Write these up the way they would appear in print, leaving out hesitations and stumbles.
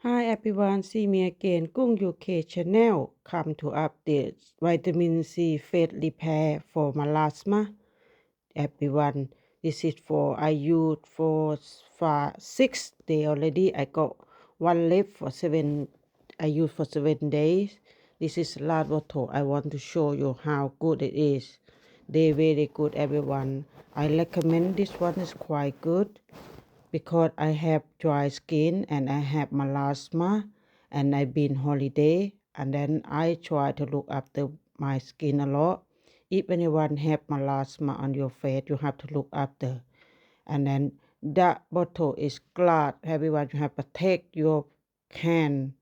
Hi everyone, see me again. Kung UK channel come to update vitamin C face repair for melasma. Everyone, this is for I use for 6 days already. I got one left for seven. I use for 7 days. This is last bottle. I want to show you how good it is. They very good, everyone. I recommend this one is quite good because I have dry skin and I have melasma and I've been holiday and then I try to look after my skin a lot. If anyone have melasma on your face, you have to look after. And then that bottle is glass. Everyone you have to take your hand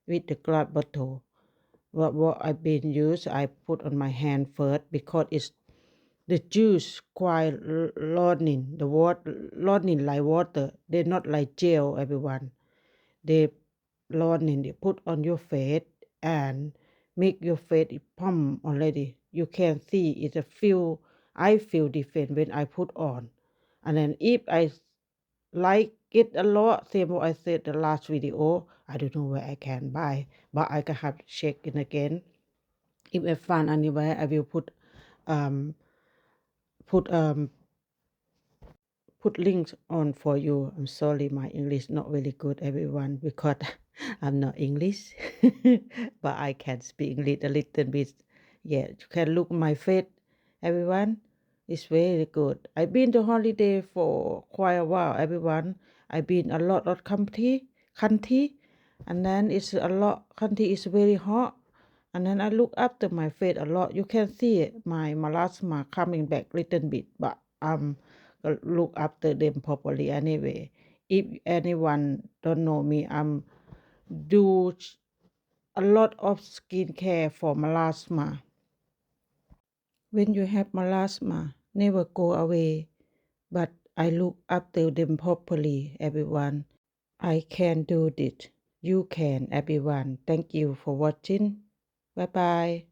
with the glass bottle. What I've been used, I put on my hand first because it's the juice quite running, the water running like water. They're not like gel, everyone. They running, they put on your face and make your face pump already. You can see it's a feel, I feel different when I put on. And then if I like it a lot, same what I said the last video, I don't know where I can buy, but I can have to check it again. If I find anywhere, I will um put put links on for you. I'm sorry, my English not very good, everyone, because I'm not English, but I can speak English a little bit. Yeah, you can look my face, everyone. It's very good. I've been to holiday for quite a while, everyone. I've been a lot of country, and then it's a lot country is very hot. And then I look after my face a lot. You can see it, my melasma coming back little bit, but look after them properly anyway. If anyone don't know me, I'm do a lot of skincare for melasma. When you have melasma, never go away, but I look after them properly, everyone. I can do it. You can, everyone. Thank you for watching. Bye bye.